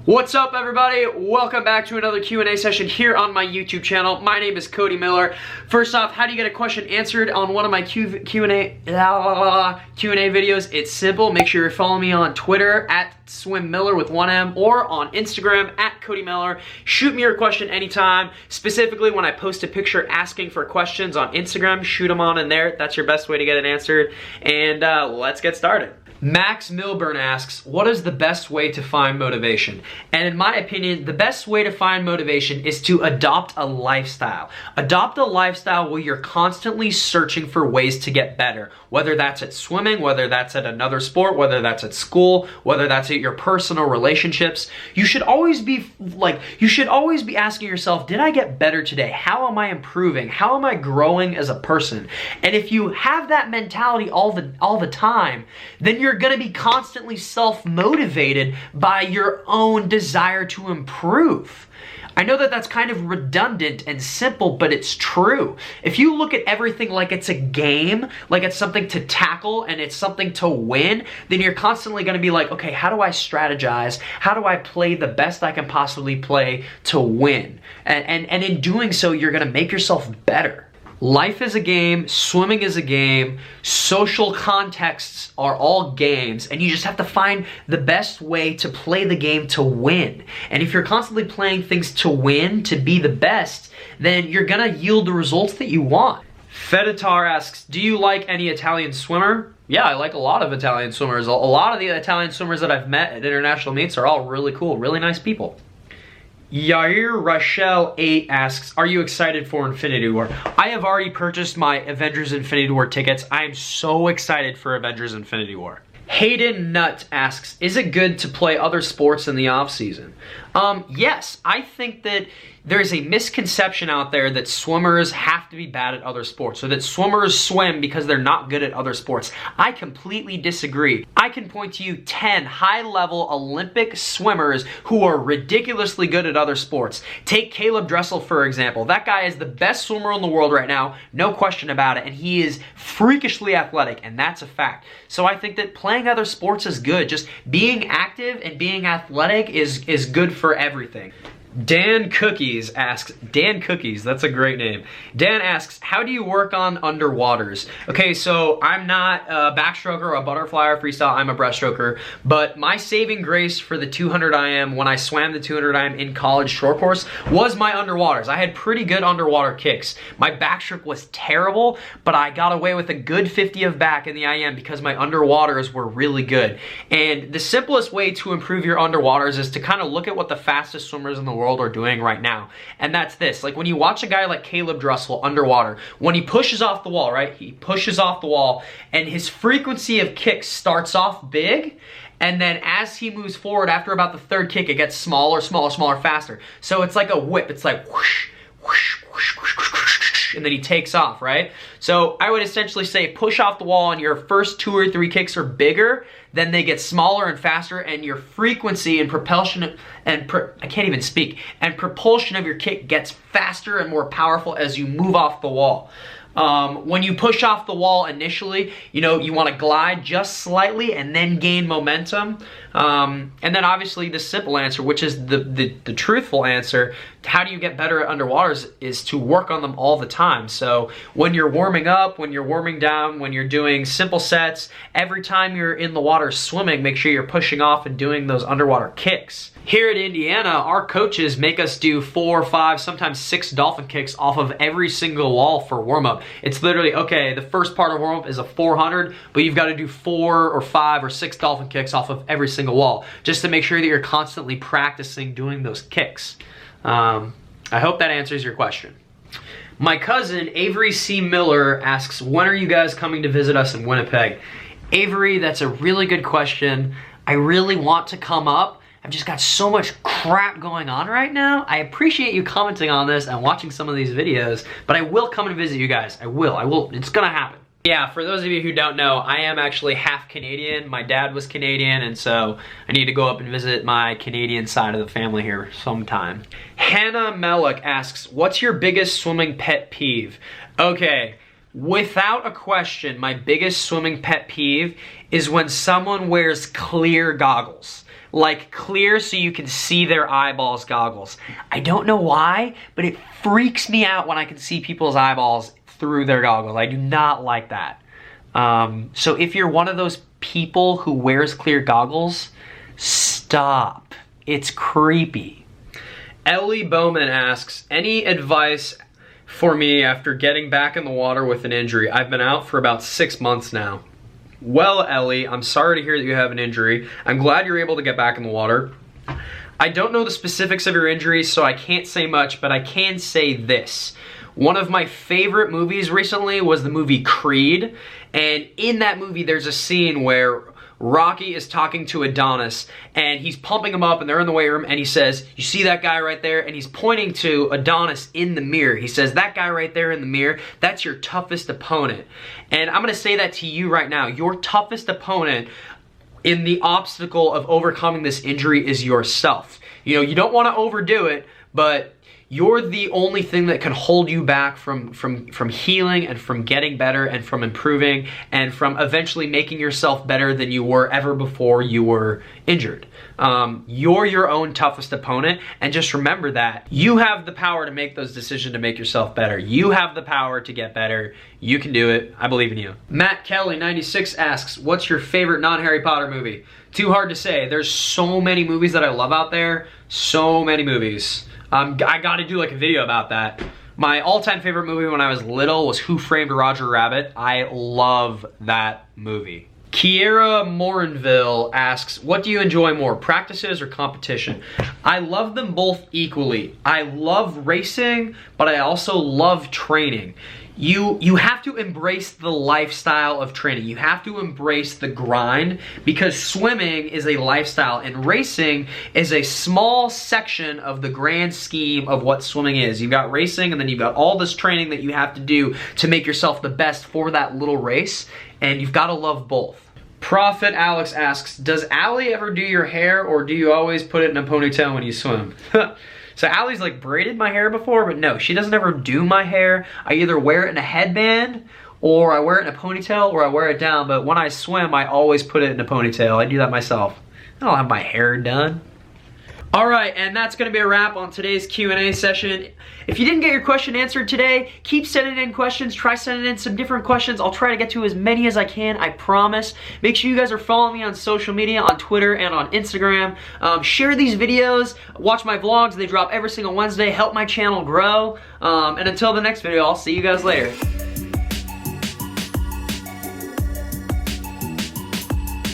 What's up, everybody? Welcome back to another Q&A session here on my YouTube channel. My name is Cody Miller. First off, how do you get a question answered on one of my Q&A videos? It's simple. Make sure you're following me on Twitter at SwimMiller with 1M or on Instagram at Cody Miller. Shoot me your question anytime. Specifically, when I post a picture asking for questions on Instagram, shoot them on in there. That's your best way to get it answered. And let's get started. Max Milburn asks, what is the best way to find motivation? And in my opinion, the best way to find motivation is to adopt a lifestyle. Adopt a lifestyle where you're constantly searching for ways to get better. Whether that's at swimming, whether that's at another sport, whether that's at school, whether that's at your personal relationships. You should always be asking yourself, did I get better today? How am I improving? How am I growing as a person? And if you have that mentality all the time, then you're gonna be constantly self-motivated by your own desire to improve. I know that that's kind of redundant and simple, but it's true. If you look at everything like it's a game, like it's something to tackle and it's something to win, then you're constantly gonna be like, okay, how do I strategize? How do I play the best I can possibly play to win? And in doing so, you're gonna make yourself better. Life is a game, swimming is a game, social contexts are all games, and you just have to find the best way to play the game to win. And if you're constantly playing things to win, to be the best, then you're gonna yield the results that you want. Feditar asks, do you like any Italian swimmer? Yeah, I like a lot of Italian swimmers. A lot of the Italian swimmers that I've met at international meets are all really cool, really nice people. Yair Rachel 8 asks, are you excited for Infinity War? I have already purchased my Avengers Infinity War tickets. I am so excited for Avengers Infinity War. Hayden Nutt asks, is it good to play other sports in the off season? Yes, I think that there's a misconception out there that swimmers have to be bad at other sports, or that swimmers swim because they're not good at other sports. I completely disagree. I can point to you 10 high-level Olympic swimmers who are ridiculously good at other sports. Take Caleb Dressel, for example. That guy is the best swimmer in the world right now, no question about it, and he is freakishly athletic, and that's a fact. So I think that playing other sports is good. Just being active and being athletic is good for everything. Dan Cookies asks, Dan Cookies, that's a great name. Dan asks, how do you work on underwaters? Okay, so I'm not a backstroker, a butterfly, or freestyle, I'm a breaststroker, but my saving grace for the 200 IM when I swam the 200 IM in college short course was my underwaters. I had pretty good underwater kicks. My backstroke was terrible, but I got away with a good 50 of back in the IM because my underwaters were really good. And the simplest way to improve your underwaters is to kind of look at what the fastest swimmers in the world are doing right now. And that's this. Like when you watch a guy like Caleb Dressel underwater, when he pushes off the wall, right? He pushes off the wall and his frequency of kicks starts off big, and then as he moves forward after about the third kick, it gets smaller, smaller, smaller, faster. So it's like a whip. It's like whoosh, whoosh, whoosh, whoosh, whoosh, whoosh, and then he takes off, right? So I would essentially say push off the wall and your first 2 or 3 kicks are bigger, then they get smaller and faster, and your frequency and propulsion and propulsion of your kick gets faster and more powerful as you move off the wall. When you push off the wall initially, you know, you want to glide just slightly and then gain momentum. And then obviously the simple answer, which is the truthful answer, how do you get better at underwaters, is to work on them all the time. So when you're warming up, when you're warming down, when you're doing simple sets, every time you're in the water swimming, make sure you're pushing off and doing those underwater kicks. Here at Indiana, our coaches make us do 4, 5, sometimes 6 dolphin kicks off of every single wall for warm-up. It's literally, okay, the first part of warm-up is a 400, but you've got to do 4 or 5 or 6 dolphin kicks off of every single wall, just to make sure that you're constantly practicing doing those kicks. I hope that answers your question. My cousin, Avery C. Miller, asks, when are you guys coming to visit us in Winnipeg? Avery, that's a really good question. I really want to come up. I've just got so much crap going on right now. I appreciate you commenting on this and watching some of these videos, but I will come and visit you guys. I will. It's gonna happen. Yeah, for those of you who don't know, I am actually half Canadian. My dad was Canadian, and so I need to go up and visit my Canadian side of the family here sometime. Hannah Melick asks, what's your biggest swimming pet peeve? Okay, without a question, my biggest swimming pet peeve is when someone wears clear goggles. like clear so you can see their eyeballs goggles. I don't know why, but it freaks me out when I can see people's eyeballs through their goggles. I do not like that. So if you're one of those people who wears clear goggles, stop. It's creepy. Ellie Bowman asks, any advice for me after getting back in the water with an injury? I've been out for about 6 months now. Well, Ellie, I'm sorry to hear that you have an injury. I'm glad you're able to get back in the water. I don't know the specifics of your injury, so I can't say much, but I can say this. One of my favorite movies recently was the movie Creed, and in that movie there's a scene where Rocky is talking to Adonis, and he's pumping him up, and they're in the weight room, and he says, you see that guy right there? And he's pointing to Adonis in the mirror. He says, that guy right there in the mirror, that's your toughest opponent. And I'm gonna say that to you right now. Your toughest opponent in the obstacle of overcoming this injury is yourself. You know, you don't wanna overdo it, but you're the only thing that can hold you back from healing and from getting better and from improving and from eventually making yourself better than you were ever before you were injured. You're your own toughest opponent, and just remember that. You have the power to make those decisions to make yourself better. You have the power to get better. You can do it. I believe in you. Matt Kelly 96 asks, what's your favorite non-Harry Potter movie? Too hard to say. There's so many movies that I love out there. So many movies. I gotta do like a video about that. My all-time favorite movie when I was little was Who Framed Roger Rabbit. I love that movie. Kiera Morinville asks, what do you enjoy more, practices or competition? I love them both equally. I love racing, but I also love training. You have to embrace the lifestyle of training. You have to embrace the grind, because swimming is a lifestyle and racing is a small section of the grand scheme of what swimming is. You've got racing, and then you've got all this training that you have to do to make yourself the best for that little race, and you've got to love both. Prophet Alex asks, does Allie ever do your hair, or do you always put it in a ponytail when you swim? So Allie's like braided my hair before, but no, she doesn't ever do my hair. I either wear it in a headband, or I wear it in a ponytail, or I wear it down, but when I swim, I always put it in a ponytail. I do that myself. I don't have my hair done. All right, and that's gonna be a wrap on today's Q&A session. If you didn't get your question answered today, keep sending in questions. Try sending in some different questions. I'll try to get to as many as I can, I promise. Make sure you guys are following me on social media, on Twitter and on Instagram. Share these videos, watch my vlogs. They drop every single Wednesday. Help my channel grow. And until the next video, I'll see you guys later.